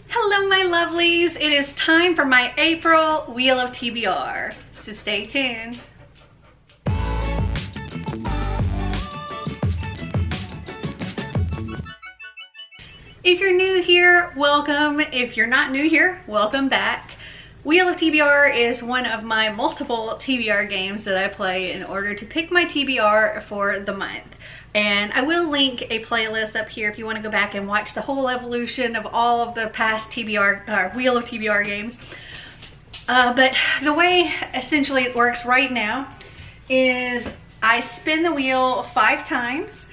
Hello my lovelies, it is time for my April Wheel of TBR, so stay tuned. If you're new here, welcome. If you're not new here, welcome back. Wheel of TBR is one of my multiple TBR games that I play in order to pick my TBR for the month. And I will link a playlist up here if you want to go back and watch the whole evolution of all of the past TBR, Wheel of TBR games. But the way essentially it works right now is I spin the wheel 5 times.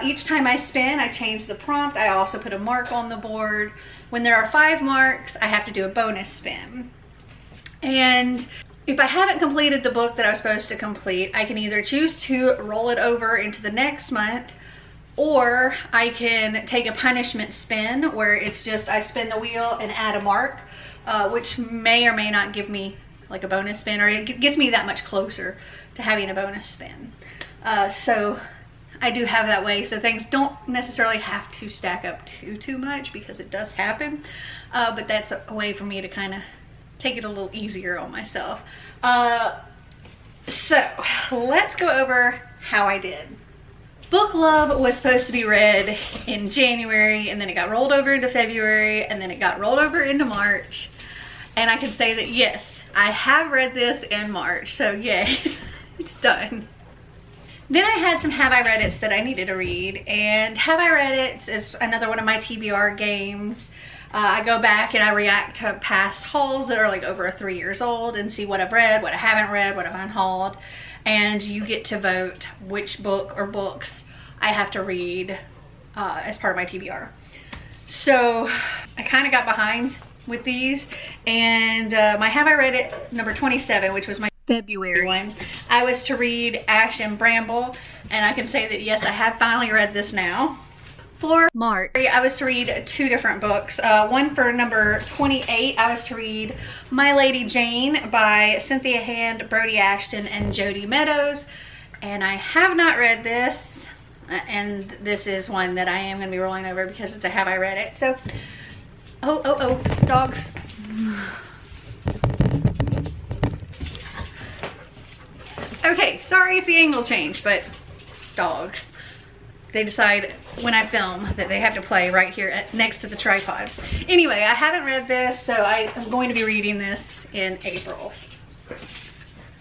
Each time I spin, I change the prompt. I also put a mark on the board. When there are 5 marks, I have to do a bonus spin. And if I haven't completed the book that I was supposed to complete, I can either choose to roll it over into the next month, or I can take a punishment spin where it's just I spin the wheel and add a mark, which may or may not give me like a bonus spin, or it gets me that much closer to having a bonus spin. So I do have that way, so things don't necessarily have to stack up too much, because it does happen, but that's a way for me to kind of take it a little easier on myself. So let's go over how I did. Book Love was supposed to be read in January, and then it got rolled over into February, and then it got rolled over into March. And I can say that yes, I have read this in March, so yay, it's done. Then I had some Have I Read It's that I needed to read, and Have I Read It's is another one of my TBR games. I go back and I react to past hauls that are like over 3 years old and see what I've read, what I haven't read, what I've unhauled, and you get to vote which book or books I have to read as part of my TBR. So I kind of got behind with these, and my Have I Read It number 27, which was my February one, I was to read Ash and Bramble, and I can say that yes, I have finally read this now. For March, I was to read 2 different books. One for number 28, I was to read My Lady Jane by Cynthia Hand, Brody Ashton, and Jody Meadows. And I have not read this, and this is one that I am going to be rolling over because it's a Have I Read It. So, oh, dogs. Okay, sorry if the angle changed, but dogs. They decide when I film that they have to play right here next to the tripod. Anyway, I haven't read this, so I am going to be reading this in April.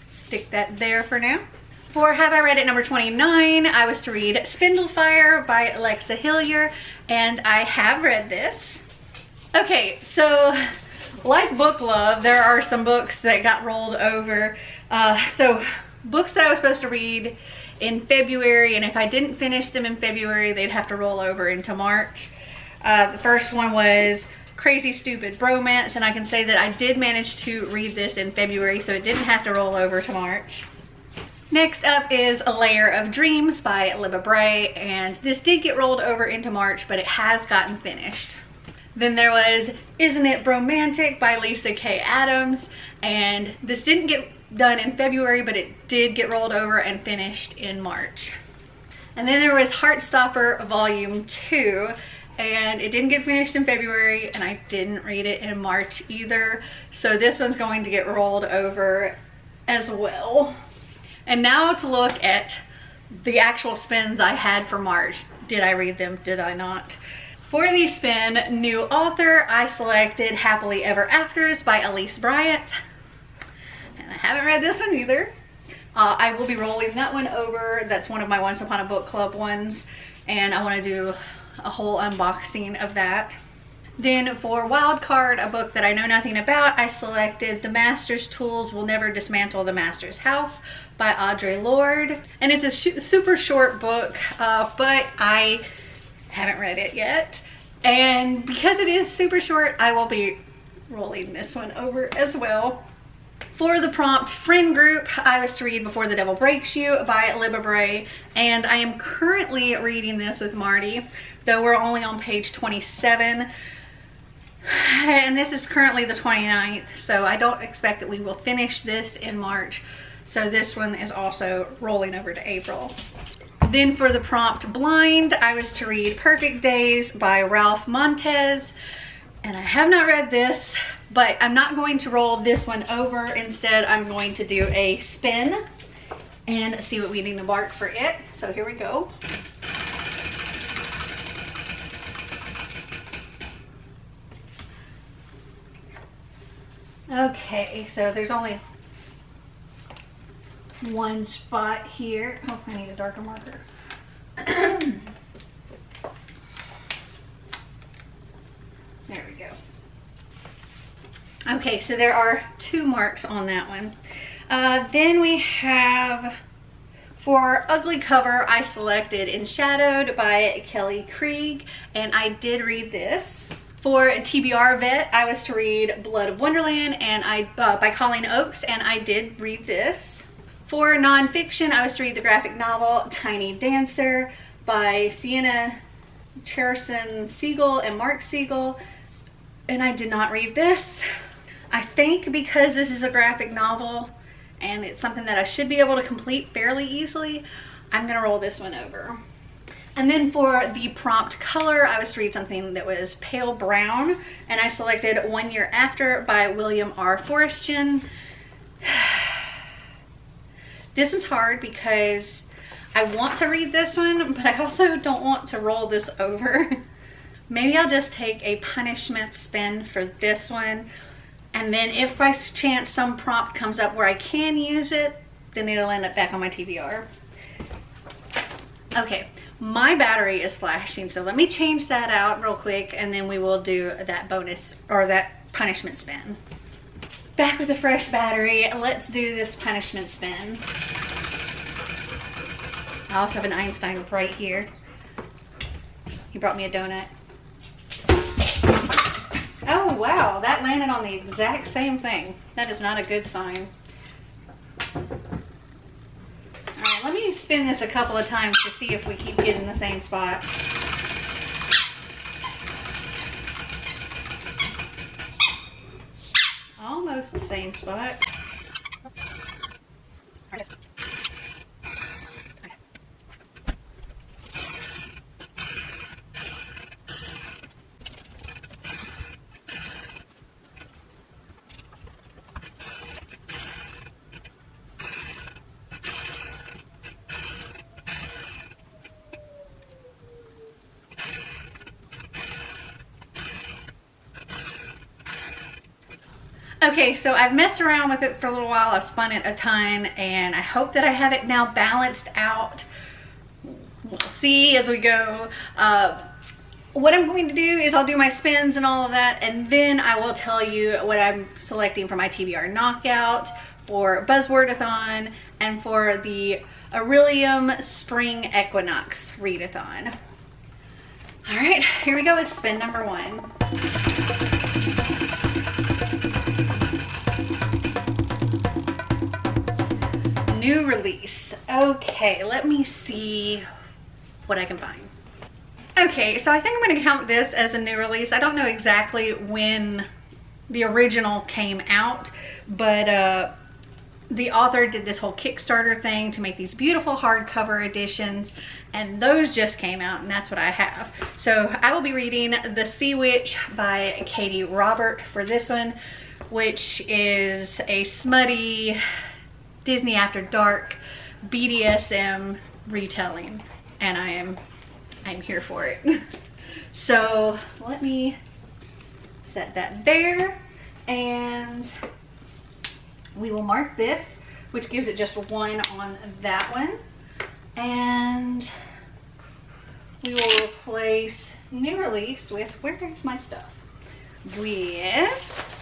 Stick that there for now. For Have I Read It number 29, I was to read Spindlefire by Alexa Hillier, and I have read this. Okay, so like Book Love, there are some books that got rolled over. So books that I was supposed to read in February, and if I didn't finish them in February, they'd have to roll over into March. The first one was Crazy Stupid Bromance, and I can say that I did manage to read this in February, so it didn't have to roll over to March. Next up is A Layer of Dreams by Libba Bray, and this did get rolled over into March, but it has gotten finished. Then there was Isn't It Bromantic by Lisa K. Adams, and this didn't get done in February, but it did get rolled over and finished in March. And then there was Heartstopper Volume 2, and it didn't get finished in February, and I didn't read it in March either, so this one's going to get rolled over as well. And now to look at the actual spins I had for March. Did I read them? Did I not? For the spin, new author, I selected Happily Ever Afters by Elise Bryant. And I haven't read this one either. I will be rolling that one over. That's one of my Once Upon a Book Club ones, and I want to do a whole unboxing of that. Then for Wild Card, a book that I know nothing about, I selected The Master's Tools Will Never Dismantle the Master's House by Audre Lorde. And it's a super short book, but I haven't read it yet. And because it is super short, I will be rolling this one over as well. For the prompt friend group, I was to read Before the Devil Breaks You by Libba Bray, and I am currently reading this with Marty, though we're only on page 27, and this is currently the 29th, so I don't expect that we will finish this in March, so this one is also rolling over to April. Then for the prompt blind, I was to read Perfect Days by Ralph Montez, And I have not read this, but I'm not going to roll this one over. Instead, I'm going to do a spin and see what we need to mark for it. So here we go. Okay, so there's only one spot here. Oh, I need a darker marker. There we go. Okay, so there are 2 marks on that one. Then we have, for ugly cover, I selected Enshadowed by Kelly Krieg, and I did read this. For TBR Vet, I was to read Blood of Wonderland and by Colleen Oakes, and I did read this. For nonfiction, I was to read the graphic novel Tiny Dancer by Sienna Cherson Siegel and Mark Siegel, and I did not read this. I think because this is a graphic novel and it's something that I should be able to complete fairly easily, I'm gonna roll this one over. And then for the prompt color, I was to read something that was pale brown, and I selected 1 Year After by William R. Forestian. This was hard because I want to read this one, but I also don't want to roll this over. Maybe I'll just take a punishment spin for this one, and then if by chance some prompt comes up where I can use it, then it'll end up back on my TBR. Okay, my battery is flashing, so let me change that out real quick, and then we will do that bonus or that punishment spin. Back with a fresh battery. Let's do this punishment spin. I also have an Einstein right here. He brought me a donut. Oh wow, that landed on the exact same thing. That is not a good sign. Alright, let me spin this a couple of times to see if we keep getting the same spot. Almost the same spot. Okay, so I've messed around with it for a little while. I've spun it a ton, and I hope that I have it now balanced out. We'll see as we go. What I'm going to do is I'll do my spins and all of that, and then I will tell you what I'm selecting for my TBR Knockout, for Buzzwordathon, and for the Aurelium Spring Equinox Readathon. All right, here we go with spin number 1. New release. Okay, let me see what I can find. Okay, so I think I'm going to count this as a new release. I don't know exactly when the original came out, but the author did this whole Kickstarter thing to make these beautiful hardcover editions, and those just came out, and that's what I have. So I will be reading The Sea Witch by Katie Robert for this one, which is a smutty Disney After Dark BDSM retelling, and I'm here for it. So let me set that there, and we will mark this, which gives it just 1 on that one, and we will replace new release with, where's my stuff, with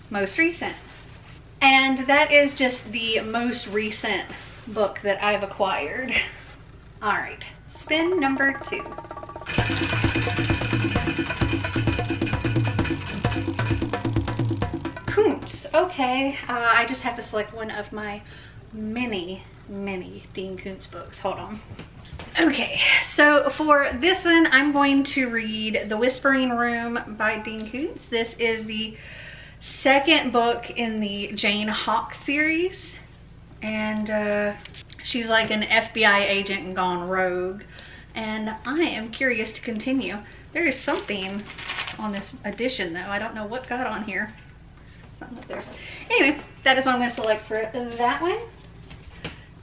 most recent. And that is just the most recent book that I've acquired. All right, spin number 2. Koontz. Okay, I just have to select one of my many Dean Koontz books. Hold on. Okay, so for this one, I'm going to read The Whispering Room by Dean Koontz. This is the second book in the Jane Hawk series, and she's like an FBI agent and gone rogue, and I am curious to continue. There is something on this edition though. I don't know what got on here. Something up there. Anyway, that is what I'm going to select for that one.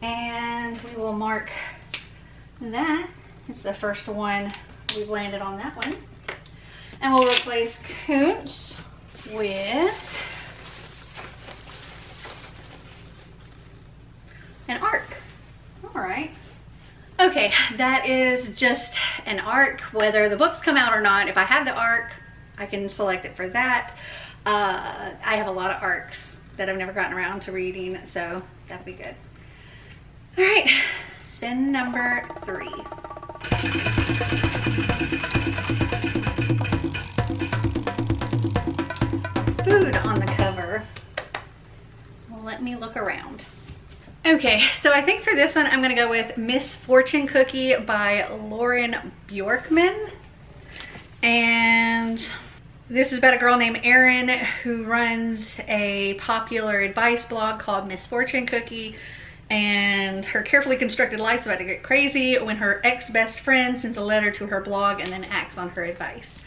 And we will mark that. It's the first one we've landed on that one. And we'll replace Kuntz with an arc. All right. Okay, that is just an arc, whether the books come out or not. If I have the arc, I can select it for that. I have a lot of arcs that I've never gotten around to reading, so that'll be good. All right, spin number 3. Food on the cover. Let me look around. Okay, so I think for this one, I'm gonna go with Miss Fortune Cookie by Lauren Bjorkman. And this is about a girl named Erin who runs a popular advice blog called Miss Fortune Cookie. And her carefully constructed life's about to get crazy when her ex-best friend sends a letter to her blog and then acts on her advice.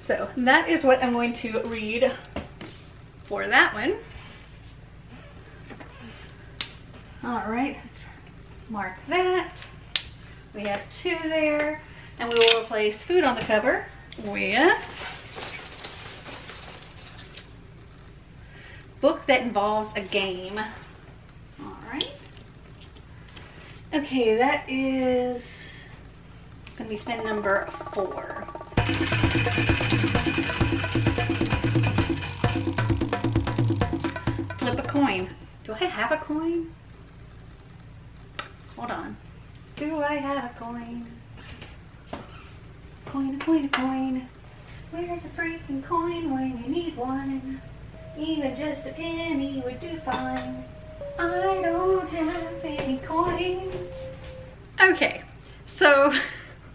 So that is what I'm going to read for that one. All right, let's mark that. We have 2 there, and we will replace food on the cover with book that involves a game. All right. Okay, that is going to be spin number 4. Flip a coin. Do I have a coin? Hold on. Do I have a coin? Coin, a coin, a coin. Where's a freaking coin when you need one? Even just a penny would do fine. I don't have any coins. Okay, so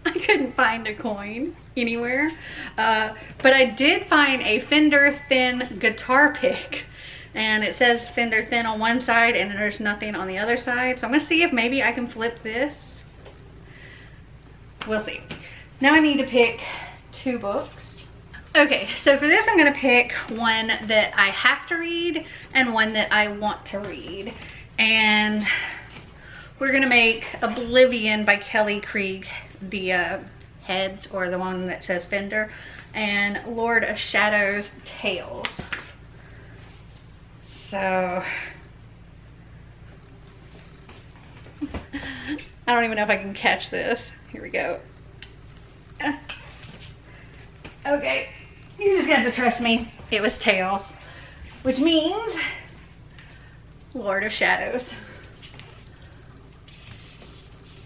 I couldn't find a coin anywhere, but I did find a Fender Thin guitar pick. And it says Fender Thin on one side and there's nothing on the other side. So I'm going to see if maybe I can flip this. We'll see. Now I need to pick 2 books. Okay, so for this I'm going to pick one that I have to read and one that I want to read. And we're going to make Oblivion by Kelly Krieg the heads, or the one that says Fender, and Lord of Shadows Tales. So I don't even know if I can catch this. Here we go. Okay, you just got to trust me. It was Tales, which means Lord of Shadows.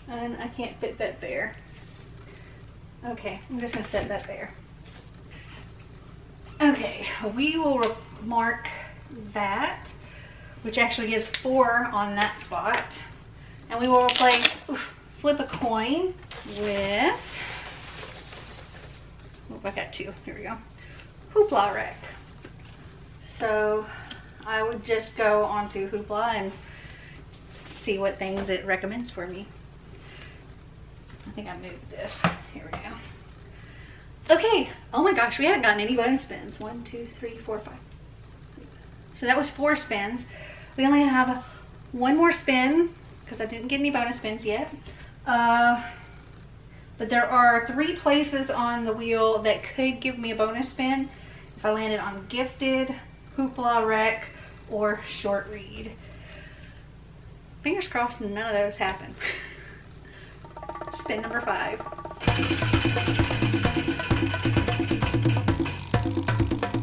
And I can't fit that there. Okay, I'm just gonna set that there. Okay, we will mark that, which actually is 4 on that spot, and we will replace flip a coin with, oh, I got 2, here we go, Hoopla Wreck. So I would just go onto Hoopla and see what things it recommends for me. I think I moved this, here we go. Okay, oh my gosh, we haven't gotten any bonus spins. 1, 2, 3, 4, 5. So that was 4 spins. We only have 1 more spin because I didn't get any bonus spins yet. But there are 3 places on the wheel that could give me a bonus spin if I landed on Gifted, Hoopla Wreck, or Short Read. Fingers crossed none of those happen. Spin number 5.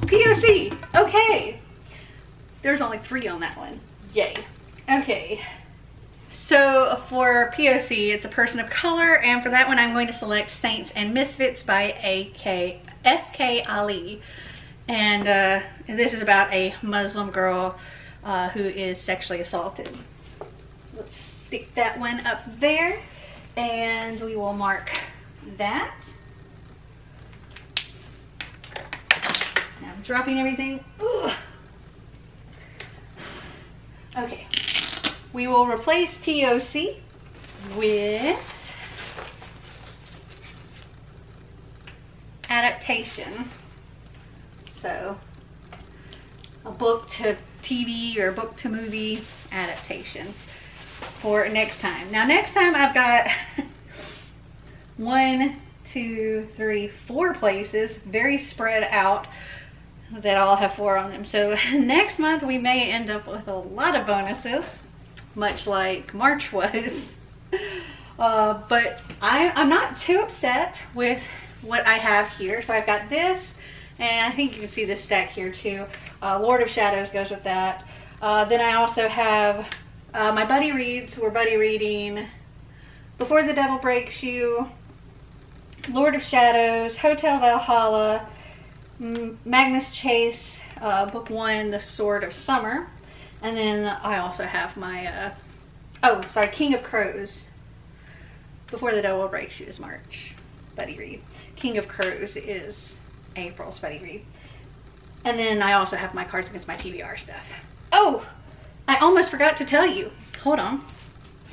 POC! Okay! There's only 3 on that one. Yay. Okay. So for POC, it's a person of color, and for that one I'm going to select Saints and Misfits by S.K. Ali. And this is about a Muslim girl who is sexually assaulted. Let's stick that one up there, and we will mark that. Now I'm dropping everything. Ugh. Okay, we will replace POC with adaptation. So a book to TV or book to movie adaptation for next time. Now next time I've got 1, 2, 3, 4 places, very spread out, that all have 4 on them. So next month we may end up with a lot of bonuses, much like March was. But I'm not too upset with what I have here. So I've got this, and I think you can see this stack here too. Lord of Shadows goes with that. Then I also have my buddy reads. We're buddy reading Before the Devil Breaks You, Lord of Shadows, Hotel Valhalla, Magnus Chase, book 1, The Sword of Summer. And then I also have my, King of Crows. Before the Devil Breaks You is March buddy read. King of Crows is April's buddy read. And then I also have my Cards Against My TBR stuff. Oh, I almost forgot to tell you. Hold on.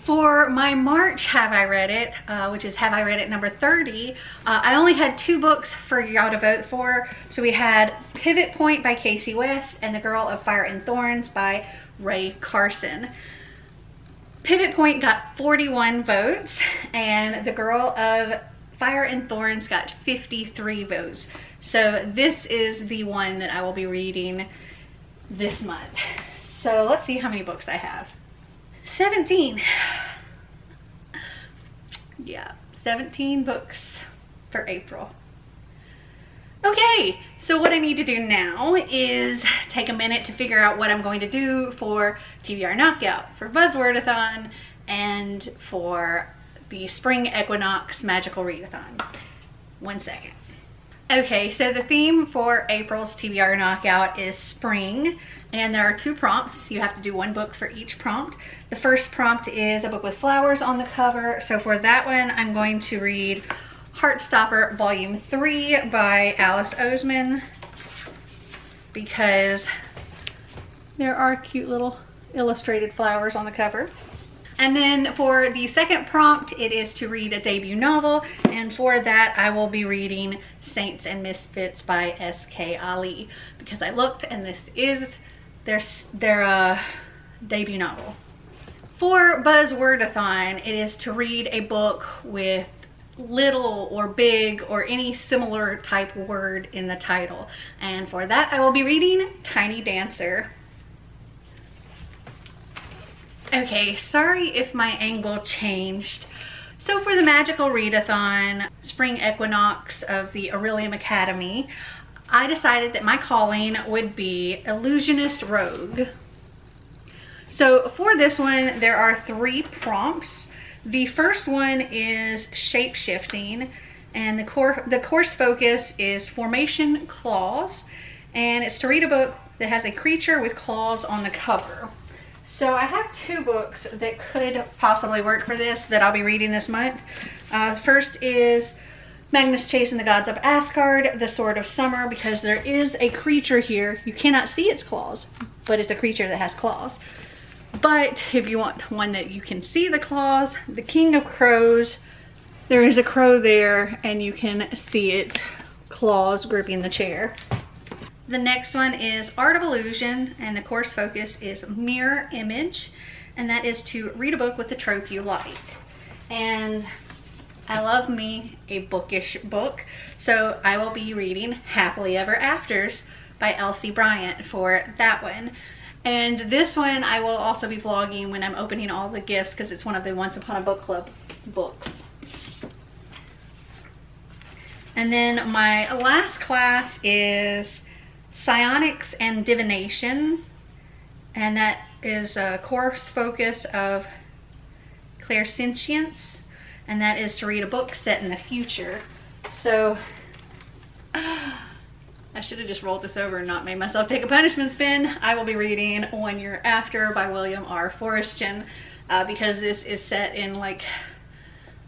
For my March Have I Read It, which is Have I Read It number 30, I only had 2 books for y'all to vote for. So we had Pivot Point by Casey West and The Girl of Fire and Thorns by Ray Carson. Pivot Point got 41 votes and The Girl of Fire and Thorns got 53 votes. So this is the one that I will be reading this month. So let's see how many books I have. 17. Yeah, 17 books for April. Okay, so what I need to do now is take a minute to figure out what I'm going to do for TBR Knockout, for Buzzwordathon, and for the Spring Equinox Magical Readathon. 1 second. Okay, so the theme for April's TBR Knockout is spring, and there are 2 prompts. You have to do 1 book for each prompt. The first prompt is a book with flowers on the cover. So for that one, I'm going to read Heartstopper Volume 3 by Alice Oseman, because there are cute little illustrated flowers on the cover. And then for the second prompt, it is to read a debut novel, and for that I will be reading Saints and Misfits by S.K. Ali, because I looked and this is their debut novel. For Buzzwordathon, it is to read a book with little or big or any similar type word in the title, and for that I will be reading Tiny Dancer. Okay, sorry if my angle changed. So for the Magical Readathon Spring Equinox of the Aurelium Academy, I decided that my calling would be Illusionist Rogue. So for this one, there are 3 prompts. The first one is shape-shifting, and the course focus is formation claws, and it's to read a book that has a creature with claws on the cover. So I have 2 books that could possibly work for this that I'll be reading this month. First is Magnus Chase and the Gods of Asgard, The Sword of Summer, because there is a creature here. You cannot see its claws, but it's a creature that has claws. But if you want one that you can see the claws, The King of Crows, there is a crow there and you can see its claws gripping the chair. The next one is Art of Illusion, and the course focus is Mirror Image, and that is to read a book with the trope you like. And I love me a bookish book, so I will be reading Happily Ever Afters by Elsie Bryant for that one. And this one I will also be vlogging when I'm opening all the gifts, because it's one of the Once Upon a Book Club books. And then my last class is Psionics and Divination, and that is a course focus of Clairsentience, and that is to read a book set in the future. So I should have just rolled this over and not made myself take a punishment spin. I will be reading 1 Year After by William R. Forreston, because this is set in like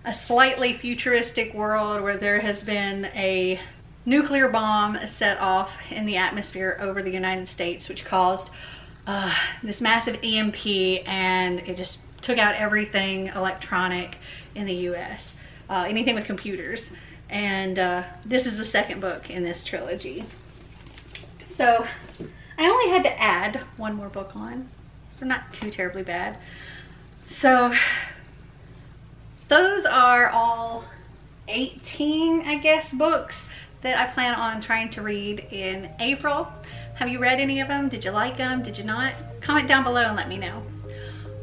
a slightly futuristic world where there has been a nuclear bomb set off in the atmosphere over the United States, which caused this massive EMP, and it just took out everything electronic in the US, anything with computers. And this is the second book in this trilogy. So I only had to add one more book on, so not too terribly bad. So those are all 18, I guess, books that I plan on trying to read in April. Have you read any of them? Did you like them? Did you not? Comment down below and let me know.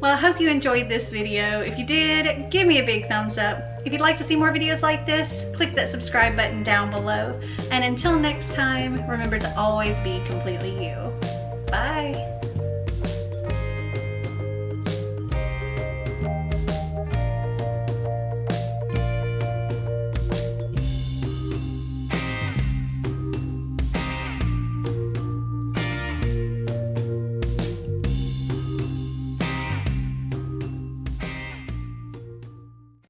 Well, I hope you enjoyed this video. If you did, give me a big thumbs up. If you'd like to see more videos like this, click that subscribe button down below. And until next time, remember to always be completely you. Bye.